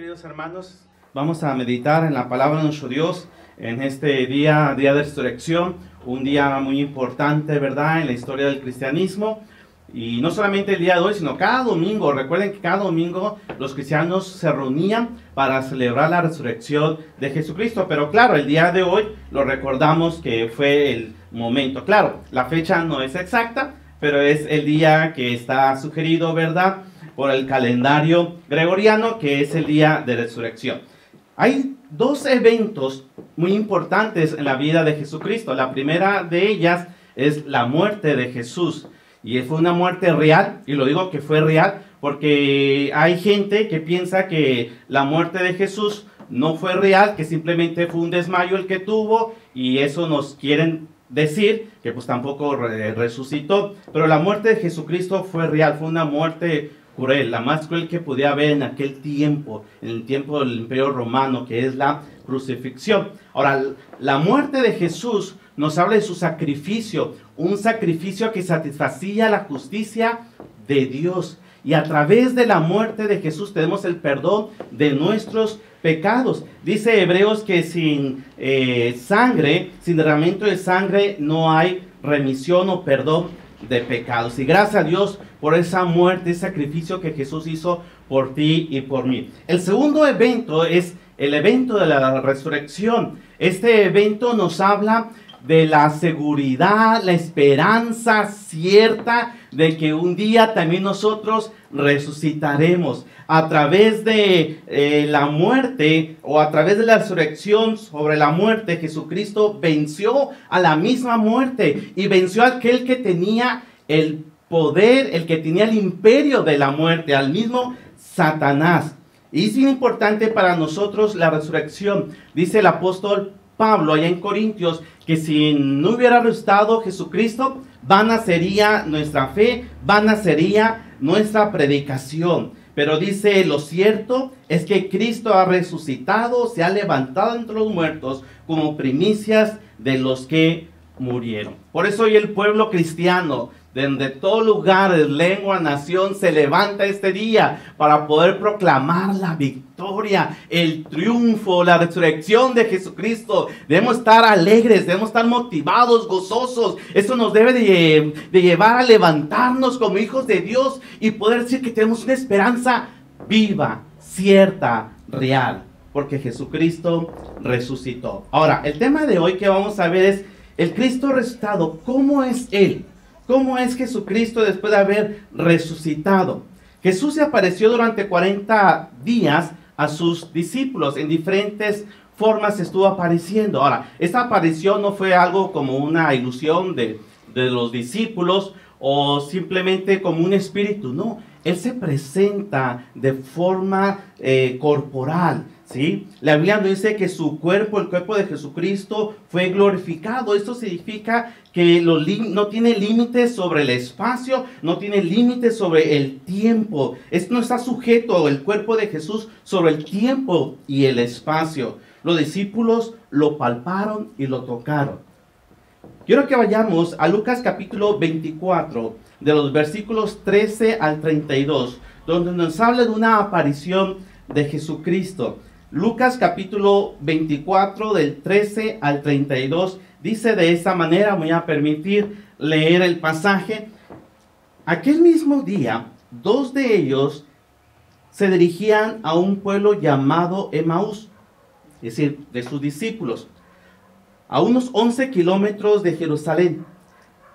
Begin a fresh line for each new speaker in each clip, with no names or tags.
queridos hermanos, vamos a meditar en la palabra de nuestro Dios en este día de resurrección, un día muy importante, ¿verdad?, en la historia del cristianismo. Y no solamente el día de hoy, sino cada domingo. Recuerden que cada domingo los cristianos se reunían para celebrar la resurrección de Jesucristo. Pero claro, el día de hoy lo recordamos que fue el momento. Claro, la fecha no es exacta, pero es el día que está sugerido, ¿verdad?, por el calendario gregoriano, que es el día de resurrección. Hay dos eventos muy importantes en la vida de Jesucristo. La primera de ellas es la muerte de Jesús. Y fue una muerte real, y lo digo que fue real porque hay gente que piensa que la muerte de Jesús no fue real, que simplemente fue un desmayo el que tuvo, y eso nos quieren decir que pues tampoco resucitó. Pero la muerte de Jesucristo fue real, fue una muerte cruel, la más cruel que podía haber en aquel tiempo, en el tiempo del Imperio Romano, que es la crucifixión. Ahora, la muerte de Jesús nos habla de su sacrificio, un sacrificio que satisfacía la justicia de Dios. Y a través de la muerte de Jesús tenemos el perdón de nuestros pecados. Dice Hebreos que sin sangre, sin derramamiento de sangre, no hay remisión o perdón de pecados. Y gracias a Dios por esa muerte, ese sacrificio que Jesús hizo por ti y por mí. El segundo evento es el evento de la resurrección. Este evento nos habla de la seguridad, la esperanza cierta de que un día también nosotros resucitaremos. A través de la muerte o a través de la resurrección sobre la muerte, Jesucristo venció a la misma muerte y venció a aquel que tenía el poder, el que tenía el imperio de la muerte, al mismo Satanás. Y es bien importante para nosotros la resurrección. Dice el apóstol Pablo allá en Corintios que si no hubiera resucitado Jesucristo, vana sería nuestra fe, vana sería nuestra predicación. Pero dice, lo cierto es que Cristo ha resucitado, se ha levantado entre los muertos como primicias de los que murieron. Por eso hoy el pueblo cristiano, desde todo lugar, lengua, nación, se levanta este día para poder proclamar la victoria, el triunfo, la resurrección de Jesucristo. Debemos estar alegres, debemos estar motivados, gozosos. Eso nos debe de llevar a levantarnos como hijos de Dios y poder decir que tenemos una esperanza viva, cierta, real, porque Jesucristo resucitó. Ahora, el tema de hoy que vamos a ver es el Cristo resucitado. ¿Cómo es Él? ¿Cómo es Jesucristo después de haber resucitado? Jesús se apareció durante 40 días a sus discípulos. En diferentes formas estuvo apareciendo. Ahora, esta aparición no fue algo como una ilusión de los discípulos o simplemente como un espíritu. No, Él se presenta de forma corporal. ¿Sí? La Biblia nos dice que su cuerpo, el cuerpo de Jesucristo, fue glorificado. Esto significa que no tiene límites sobre el espacio, no tiene límites sobre el tiempo. Esto no está sujeto, el cuerpo de Jesús, sobre el tiempo y el espacio. Los discípulos lo palparon y lo tocaron. Quiero que vayamos a Lucas capítulo 24, de los versículos 13 al 32, donde nos habla de una aparición de Jesucristo. Lucas capítulo 24 del 13 al 32 dice de esta manera, voy a permitir leer el pasaje. Aquel mismo día, dos de ellos se dirigían a un pueblo llamado Emaús, es decir, de sus discípulos, a unos 11 kilómetros de Jerusalén.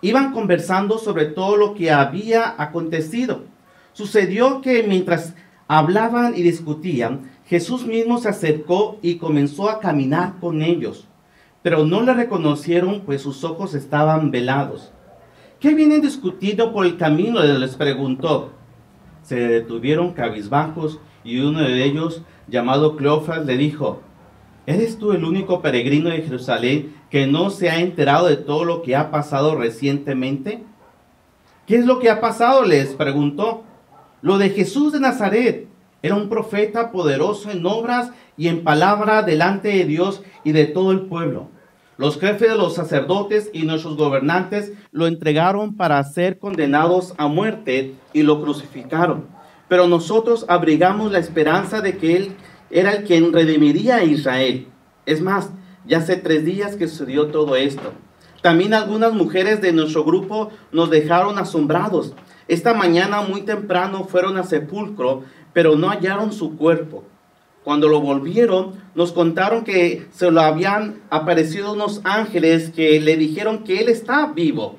Iban conversando sobre todo lo que había acontecido. Sucedió que mientras hablaban y discutían, Jesús mismo se acercó y comenzó a caminar con ellos, pero no le reconocieron, pues sus ojos estaban velados. ¿Qué vienen discutiendo por el camino?, les preguntó. Se detuvieron cabizbajos y uno de ellos, llamado Cleofas, le dijo: ¿eres tú el único peregrino de Jerusalén que no se ha enterado de todo lo que ha pasado recientemente? ¿Qué es lo que ha pasado?, les preguntó. Lo de Jesús de Nazaret. Era un profeta poderoso en obras y en palabra delante de Dios y de todo el pueblo. Los jefes de los sacerdotes y nuestros gobernantes lo entregaron para ser condenados a muerte y lo crucificaron. Pero nosotros abrigamos la esperanza de que era el quien redimiría a Israel. Es más, ya hace 3 días que sucedió todo esto. También algunas mujeres de nuestro grupo nos dejaron asombrados. Esta mañana muy temprano fueron al sepulcro, pero no hallaron su cuerpo. Cuando lo volvieron, nos contaron que se lo habían aparecido unos ángeles que le dijeron que él está vivo.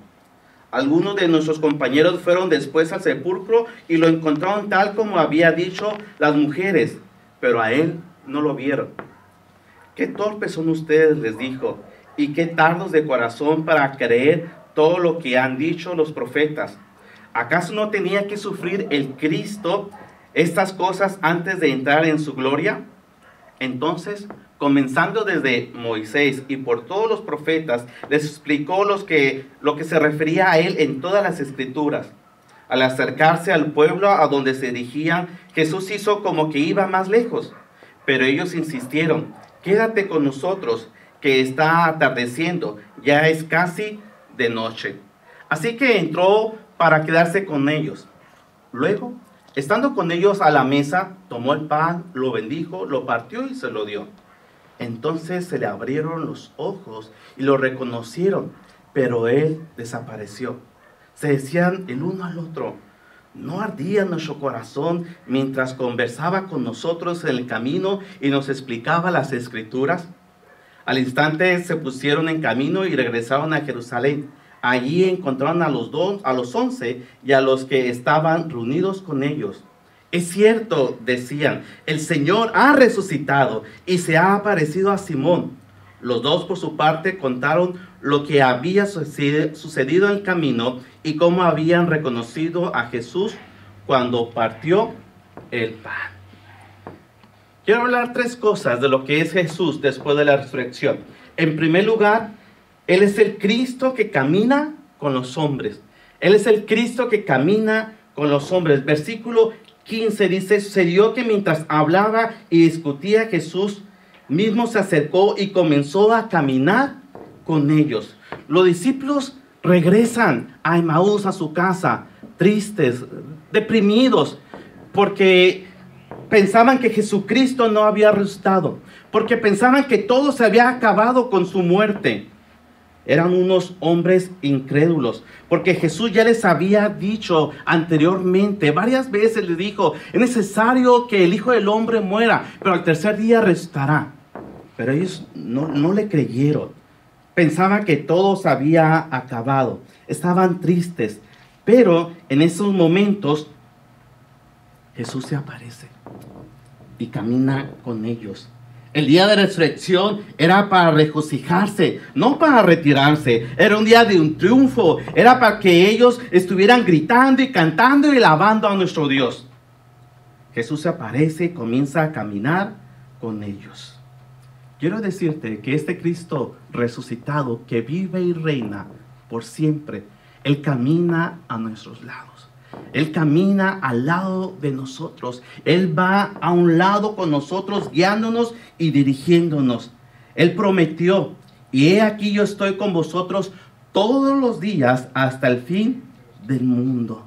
Algunos de nuestros compañeros fueron después al sepulcro y lo encontraron tal como había dicho las mujeres, pero a él no lo vieron. «Qué torpes son ustedes», les dijo, «y qué tardos de corazón para creer todo lo que han dicho los profetas. ¿Acaso no tenía que sufrir el Cristo estas cosas antes de entrar en su gloria?» Entonces, comenzando desde Moisés y por todos los profetas, les explicó lo que se refería a él en todas las escrituras. Al acercarse al pueblo a donde se dirigían, Jesús hizo como que iba más lejos, pero ellos insistieron: «Quédate con nosotros, que está atardeciendo, ya es casi de noche». Así que entró para quedarse con ellos. Luego, estando con ellos a la mesa, tomó el pan, lo bendijo, lo partió y se lo dio. Entonces se le abrieron los ojos y lo reconocieron, pero él desapareció. Se decían el uno al otro: ¿no ardía nuestro corazón mientras conversaba con nosotros en el camino y nos explicaba las escrituras? Al instante se pusieron en camino y regresaron a Jerusalén. Allí encontraron a los 11 y a los que estaban reunidos con ellos. «Es cierto», decían, «el Señor ha resucitado y se ha aparecido a Simón». Los dos por su parte contaron lo que había sucedido en el camino y cómo habían reconocido a Jesús cuando partió el pan. Quiero hablar 3 cosas de lo que es Jesús después de la resurrección. En primer lugar, Él es el Cristo que camina con los hombres. Él es el Cristo que camina con los hombres. Versículo 15 dice: «Sucedió que mientras hablaba y discutía, Jesús mismo se acercó y comenzó a caminar con ellos». Los discípulos regresan a Emaús, a su casa, tristes, deprimidos, porque pensaban que Jesucristo no había resucitado, porque pensaban que todo se había acabado con su muerte. Eran unos hombres incrédulos, porque Jesús ya les había dicho anteriormente, varias veces les dijo: «Es necesario que el Hijo del Hombre muera, pero al tercer día resucitará». Pero ellos no le creyeron. Pensaban que todo se había acabado. Estaban tristes. Pero en esos momentos Jesús se aparece y camina con ellos. El día de resurrección era para regocijarse, no para retirarse. Era un día de un triunfo. Era para que ellos estuvieran gritando y cantando y alabando a nuestro Dios. Jesús se aparece y comienza a caminar con ellos. Quiero decirte que este Cristo resucitado, que vive y reina por siempre, Él camina a nuestros lados. Él camina al lado de nosotros. Él va a un lado con nosotros, guiándonos y dirigiéndonos. Él prometió: «Y he aquí yo estoy con vosotros todos los días hasta el fin del mundo».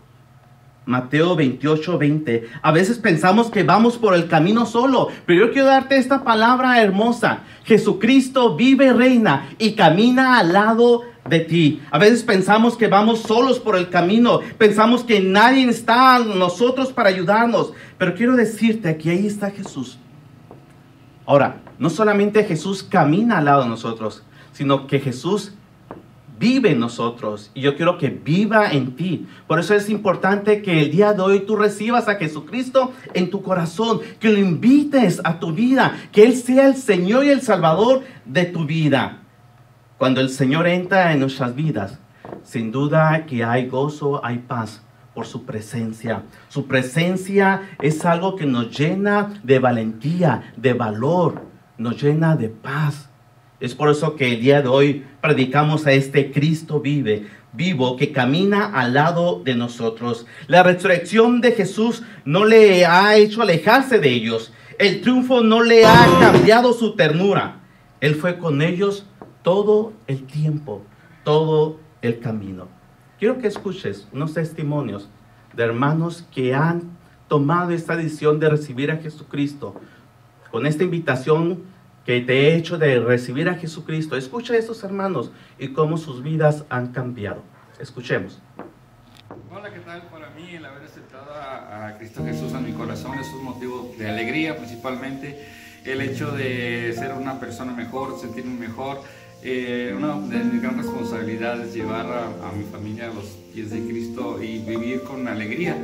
Mateo 28:20. A veces pensamos que vamos por el camino solo, pero yo quiero darte esta palabra hermosa. Jesucristo vive y reina y camina al lado de ti. A veces pensamos que vamos solos por el camino, pensamos que nadie está a nosotros para ayudarnos, pero quiero decirte que ahí está Jesús. Ahora, no solamente Jesús camina al lado de nosotros, sino que Jesús vive en nosotros, y yo quiero que viva en ti. Por eso es importante que el día de hoy tú recibas a Jesucristo en tu corazón, que lo invites a tu vida, que Él sea el Señor y el Salvador de tu vida. Cuando el Señor entra en nuestras vidas, sin duda que hay gozo, hay paz por su presencia. Su presencia es algo que nos llena de valentía, de valor, nos llena de paz. Es por eso que el día de hoy predicamos a este Cristo vivo, que camina al lado de nosotros. La resurrección de Jesús no le ha hecho alejarse de ellos. El triunfo no le ha cambiado su ternura. Él fue con ellos todo el tiempo, todo el camino. Quiero que escuches unos testimonios de hermanos que han tomado esta decisión de recibir a Jesucristo con esta invitación que te he hecho de recibir a Jesucristo. Escucha a estos hermanos y cómo sus vidas han cambiado. Escuchemos.
Hola, ¿qué tal? Para mí el haber aceptado a Cristo Jesús en mi corazón es un motivo de alegría, principalmente el hecho de ser una persona mejor, sentirme mejor. Una de mis grandes responsabilidades es llevar a mi familia a los pies de Cristo y vivir con alegría.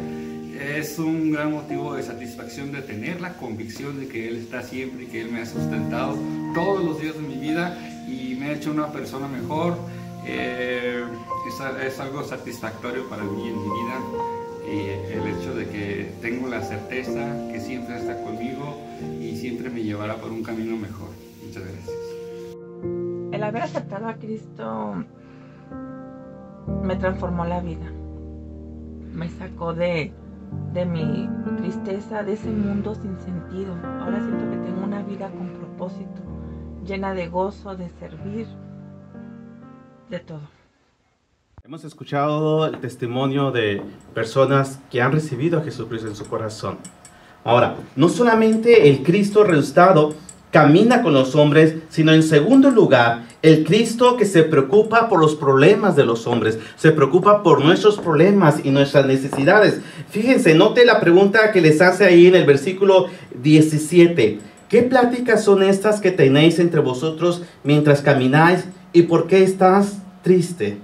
Es un gran motivo de satisfacción de tener la convicción de que Él está siempre y que Él me ha sustentado todos los días de mi vida y me ha hecho una persona mejor. Es algo satisfactorio para mí en mi vida, el hecho de que tengo la certeza que siempre está conmigo y siempre me llevará por un camino mejor. Muchas gracias.
El haber aceptado a Cristo me transformó la vida, me sacó de mi tristeza, de ese mundo sin sentido. Ahora siento que tengo una vida con propósito, llena de gozo, de servir, de todo.
Hemos escuchado el testimonio de personas que han recibido a Jesucristo en su corazón. Ahora, no solamente el Cristo resucitado camina con los hombres, sino en segundo lugar, el Cristo que se preocupa por los problemas de los hombres, se preocupa por nuestros problemas y nuestras necesidades. Fíjense, note la pregunta que les hace ahí en el versículo 17. ¿Qué pláticas son estas que tenéis entre vosotros mientras camináis y por qué estás triste?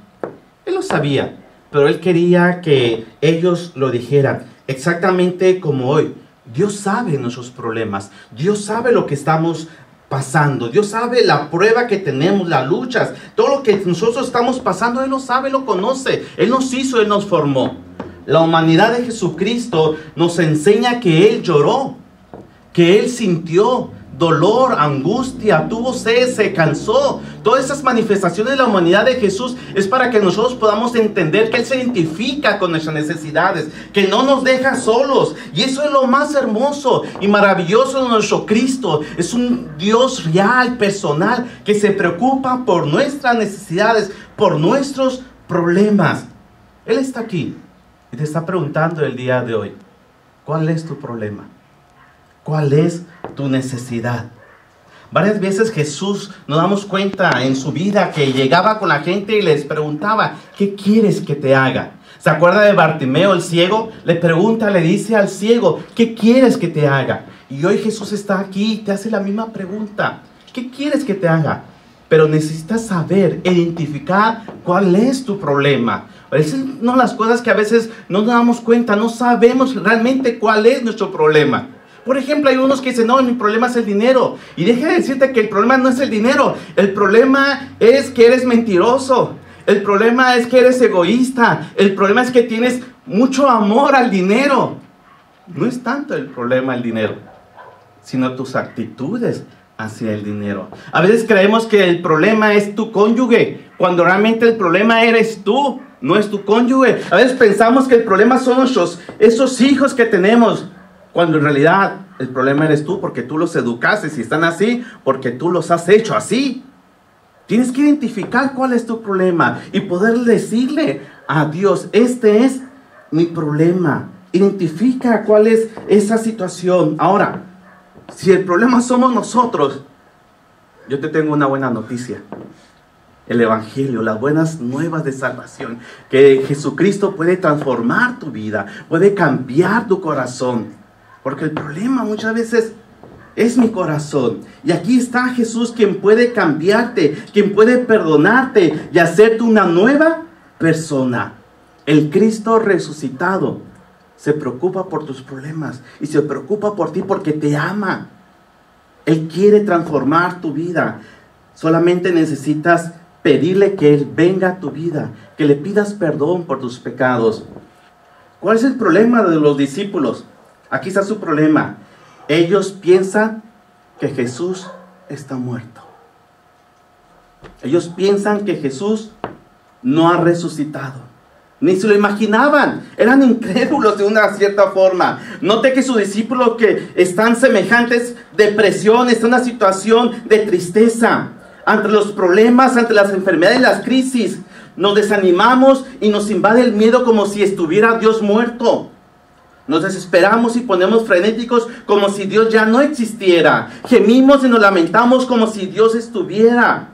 Él lo sabía, pero él quería que ellos lo dijeran, exactamente como hoy. Dios sabe nuestros problemas, Dios sabe lo que estamos pasando, Dios sabe la prueba que tenemos, las luchas, todo lo que nosotros estamos pasando, Él lo sabe, Él lo conoce, Él nos hizo, Él nos formó. La humanidad de Jesucristo nos enseña que Él lloró, que Él sintió dolor, angustia, tuvo sed, se cansó. Todas esas manifestaciones de la humanidad de Jesús es para que nosotros podamos entender que Él se identifica con nuestras necesidades, que no nos deja solos. Y eso es lo más hermoso y maravilloso de nuestro Cristo. Es un Dios real, personal, que se preocupa por nuestras necesidades, por nuestros problemas. Él está aquí y te está preguntando el día de hoy, ¿cuál es tu problema? ¿Cuál es tu necesidad? Varias veces Jesús nos damos cuenta en su vida que llegaba con la gente y les preguntaba, ¿qué quieres que te haga? ¿Se acuerda de Bartimeo, el ciego? Le pregunta, le dice al ciego, ¿qué quieres que te haga? Y hoy Jesús está aquí y te hace la misma pregunta, ¿qué quieres que te haga? Pero necesitas saber, identificar cuál es tu problema. Esas son las cosas que a veces no nos damos cuenta, no sabemos realmente cuál es nuestro problema. Por ejemplo, hay unos que dicen, no, mi problema es el dinero. Y deja de decirte que el problema no es el dinero. El problema es que eres mentiroso. El problema es que eres egoísta. El problema es que tienes mucho amor al dinero. No es tanto el problema el dinero, sino tus actitudes hacia el dinero. A veces creemos que el problema es tu cónyuge, cuando realmente el problema eres tú, no es tu cónyuge. A veces pensamos que el problema son esos hijos que tenemos, cuando en realidad el problema eres tú, porque tú los educaste, si están así, porque tú los has hecho así. Tienes que identificar cuál es tu problema y poder decirle a Dios, este es mi problema. Identifica cuál es esa situación. Ahora, si el problema somos nosotros, yo te tengo una buena noticia. El Evangelio, las buenas nuevas de salvación, que Jesucristo puede transformar tu vida, puede cambiar tu corazón. Porque el problema muchas veces es mi corazón. Y aquí está Jesús, quien puede cambiarte, quien puede perdonarte y hacerte una nueva persona. El Cristo resucitado se preocupa por tus problemas y se preocupa por ti porque te ama. Él quiere transformar tu vida. Solamente necesitas pedirle que Él venga a tu vida, que le pidas perdón por tus pecados. ¿Cuál es el problema de los discípulos? Aquí está su problema. Ellos piensan que Jesús está muerto. Ellos piensan que Jesús no ha resucitado. Ni se lo imaginaban. Eran incrédulos de una cierta forma. Note que sus discípulos que están semejantes depresión, están en una situación de tristeza. Ante los problemas, ante las enfermedades, las crisis, nos desanimamos y nos invade el miedo como si estuviera Dios muerto. Nos desesperamos y ponemos frenéticos como si Dios ya no existiera. Gemimos y nos lamentamos como si Dios estuviera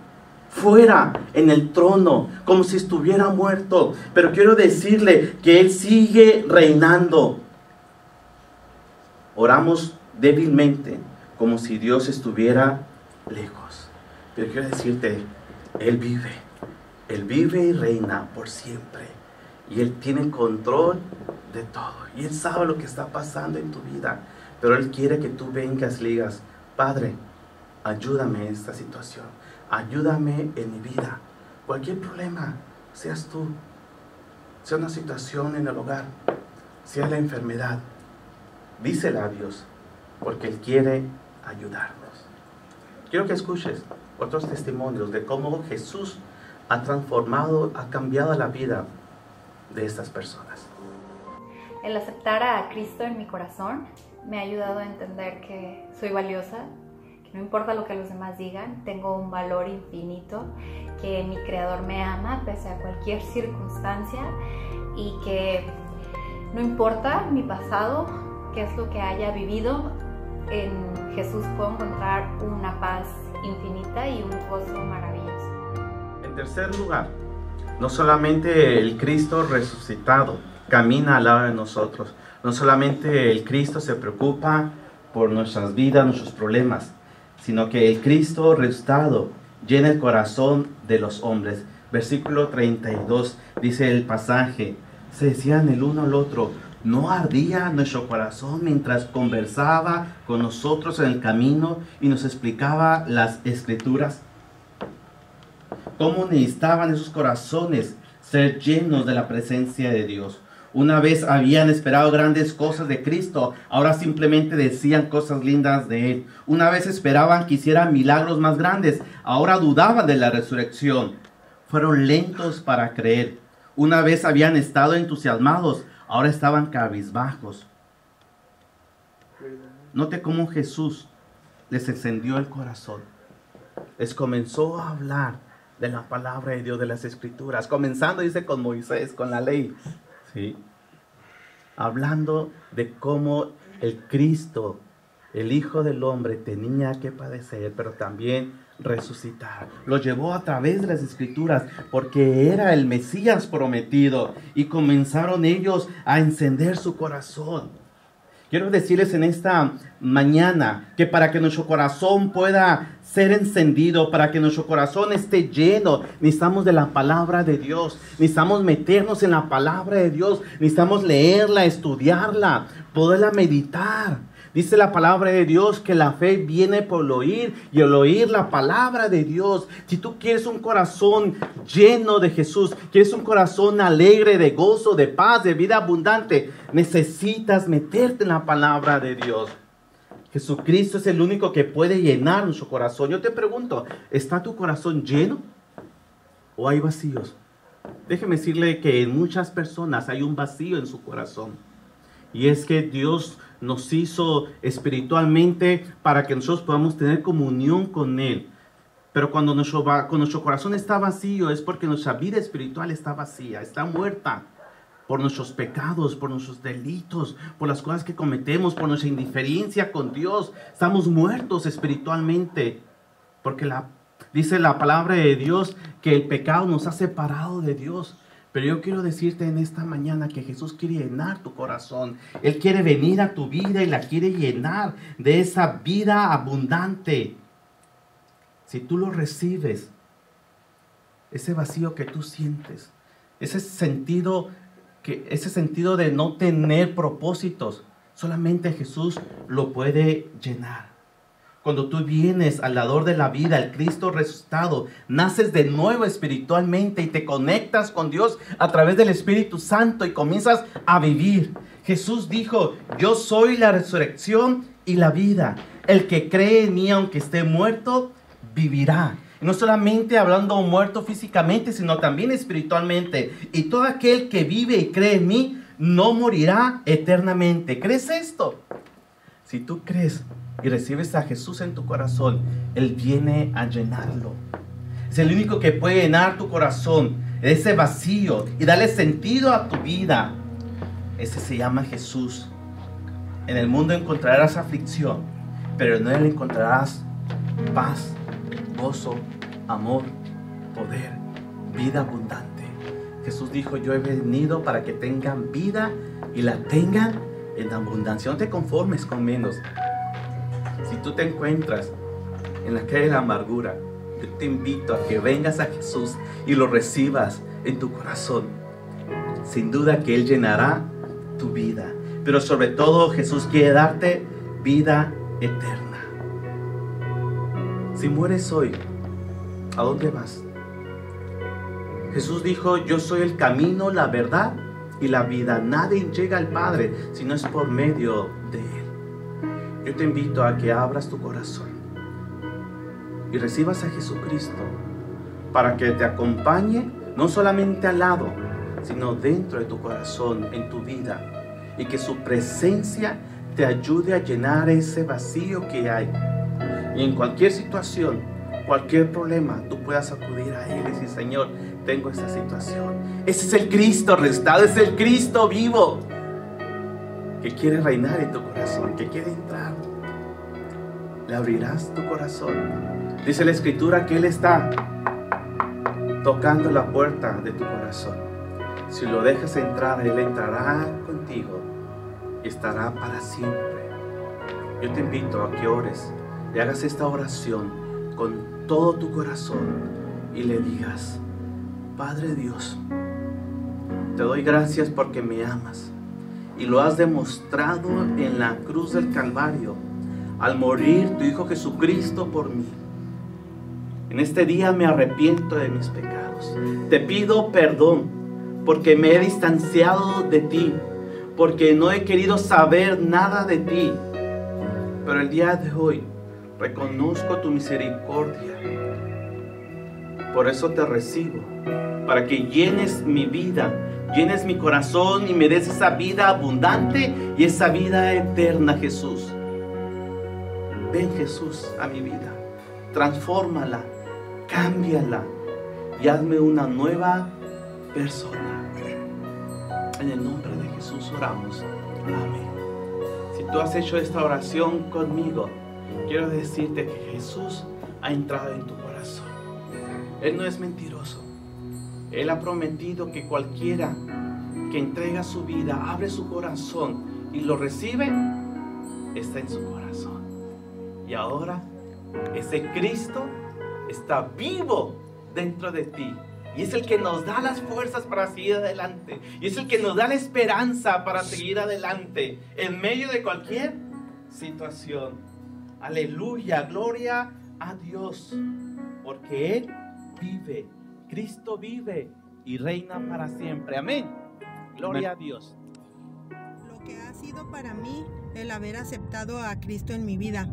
fuera en el trono, como si estuviera muerto. Pero quiero decirle que Él sigue reinando. Oramos débilmente como si Dios estuviera lejos. Pero quiero decirte, Él vive y reina por siempre. Y Él tiene control de todo. Y Él sabe lo que está pasando en tu vida. Pero Él quiere que tú vengas y le digas: Padre, ayúdame en esta situación. Ayúdame en mi vida. Cualquier problema, seas tú, sea una situación en el hogar, sea la enfermedad, dísela a Dios, porque Él quiere ayudarnos. Quiero que escuches otros testimonios de cómo Jesús ha transformado, ha cambiado la vida de estas personas.
El aceptar a Cristo en mi corazón me ha ayudado a entender que soy valiosa, que no importa lo que los demás digan, tengo un valor infinito, que mi Creador me ama pese a cualquier circunstancia y que no importa mi pasado, qué es lo que haya vivido, en Jesús puedo encontrar una paz infinita y un gozo maravilloso.
En tercer lugar, no solamente el Cristo resucitado camina al lado de nosotros, no solamente el Cristo se preocupa por nuestras vidas, nuestros problemas, sino que el Cristo resucitado llena el corazón de los hombres. Versículo 32 dice el pasaje: se decían el uno al otro, ¿no ardía nuestro corazón mientras conversaba con nosotros en el camino y nos explicaba las Escrituras? ¿Cómo necesitaban esos corazones ser llenos de la presencia de Dios? Una vez habían esperado grandes cosas de Cristo, ahora simplemente decían cosas lindas de Él. Una vez esperaban que hiciera milagros más grandes, ahora dudaban de la resurrección. Fueron lentos para creer. Una vez habían estado entusiasmados, ahora estaban cabizbajos. Note cómo Jesús les encendió el corazón. Les comenzó a hablar de la palabra de Dios, de las Escrituras. Comenzando, dice, con Moisés, con la ley. ¿Sí? Hablando de cómo el Cristo, el Hijo del Hombre, tenía que padecer, pero también resucitar. Lo llevó a través de las Escrituras porque era el Mesías prometido, y comenzaron ellos a encender su corazón. Quiero decirles en esta mañana que para que nuestro corazón pueda ser encendido, para que nuestro corazón esté lleno, necesitamos de la palabra de Dios, necesitamos meternos en la palabra de Dios, necesitamos leerla, estudiarla, poderla meditar. Dice la palabra de Dios que la fe viene por el oír y el oír la palabra de Dios. Si tú quieres un corazón lleno de Jesús, quieres un corazón alegre, de gozo, de paz, de vida abundante, necesitas meterte en la palabra de Dios. Jesucristo es el único que puede llenar nuestro corazón. Yo te pregunto, ¿está tu corazón lleno o hay vacíos? Déjeme decirle que en muchas personas hay un vacío en su corazón. Y es que Dios nos hizo espiritualmente para que nosotros podamos tener comunión con Él. Pero cuando nuestro corazón está vacío es porque nuestra vida espiritual está vacía, está muerta por nuestros pecados, por nuestros delitos, por las cosas que cometemos, por nuestra indiferencia con Dios. Estamos muertos espiritualmente porque dice la palabra de Dios que el pecado nos ha separado de Dios. Pero yo quiero decirte en esta mañana que Jesús quiere llenar tu corazón. Él quiere venir a tu vida y la quiere llenar de esa vida abundante. Si tú lo recibes, ese vacío que tú sientes, ese sentido de no tener propósitos, solamente Jesús lo puede llenar. Cuando tú vienes al dador de la vida, el Cristo resucitado, naces de nuevo espiritualmente y te conectas con Dios a través del Espíritu Santo y comienzas a vivir. Jesús dijo: yo soy la resurrección y la vida. El que cree en mí, aunque esté muerto, vivirá. No solamente hablando muerto físicamente, sino también espiritualmente. Y todo aquel que vive y cree en mí, no morirá eternamente. ¿Crees esto? Si tú crees y recibes a Jesús en tu corazón, Él viene a llenarlo. Es el único que puede llenar tu corazón, ese vacío, y darle sentido a tu vida. Ese se llama Jesús. En el mundo encontrarás aflicción, pero en Él encontrarás paz, gozo, amor, poder, vida abundante. Jesús dijo, yo he venido para que tengan vida y la tengan en abundancia. No te conformes con menos. Si tú te encuentras en la calle de la amargura, yo te invito a que vengas a Jesús y lo recibas en tu corazón. Sin duda que Él llenará tu vida. Pero sobre todo Jesús quiere darte vida eterna. Si mueres hoy, ¿a dónde vas? Jesús dijo, yo soy el camino, la verdad y la vida. Nadie llega al Padre si no es por medio de Él. Yo te invito a que abras tu corazón y recibas a Jesucristo para que te acompañe no solamente al lado, sino dentro de tu corazón, en tu vida, y que su presencia te ayude a llenar ese vacío que hay. Y en cualquier situación, cualquier problema, tú puedas acudir a Él y decir, Señor, tengo esta situación. Ese es el Cristo resucitado, es el Cristo vivo que quiere reinar en tu corazón, que quiere entrar. Le abrirás tu corazón. Dice la Escritura que Él está tocando la puerta de tu corazón. Si lo dejas entrar, Él entrará contigo y estará para siempre. Yo te invito a que ores y hagas esta oración con todo tu corazón y le digas, Padre Dios, te doy gracias porque me amas y lo has demostrado en la cruz del Calvario al morir tu Hijo Jesucristo por mí. En este día me arrepiento de mis pecados. Te pido perdón porque me he distanciado de ti, porque no he querido saber nada de ti. Pero el día de hoy reconozco tu misericordia. Por eso te recibo, para que llenes mi vida, llenes mi corazón y me des esa vida abundante y esa vida eterna, Jesús. Ven, Jesús, a mi vida. Transfórmala, cámbiala y hazme una nueva persona. En el nombre de Jesús oramos. Amén. Si tú has hecho esta oración conmigo, quiero decirte que Jesús ha entrado en tu corazón. Él no es mentiroso. Él ha prometido que cualquiera que entrega su vida, abre su corazón y lo recibe, está en su corazón. Y ahora ese Cristo está vivo dentro de ti. Y es el que nos da las fuerzas para seguir adelante. Y es el que nos da la esperanza para seguir adelante en medio de cualquier situación. Aleluya, gloria a Dios. Porque Él vive, Cristo vive y reina para siempre. Amén. Gloria a Dios.
Lo que ha sido para mí el haber aceptado a Cristo en mi vida.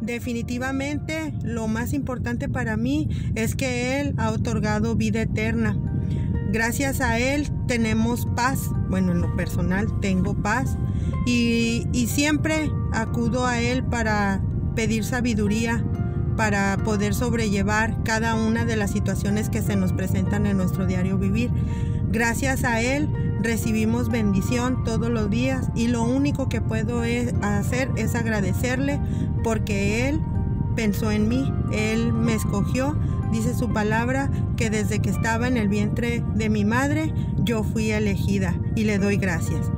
Definitivamente lo más importante para mí es que Él ha otorgado vida eterna. Gracias a Él tenemos paz. Bueno, en lo personal tengo paz y siempre acudo a Él para pedir sabiduría, para poder sobrellevar cada una de las situaciones que se nos presentan en nuestro diario vivir. Gracias a Él recibimos bendición todos los días y lo único que puedo hacer es agradecerle porque Él pensó en mí, Él me escogió. Dice su palabra que desde que estaba en el vientre de mi madre yo fui elegida y le doy gracias.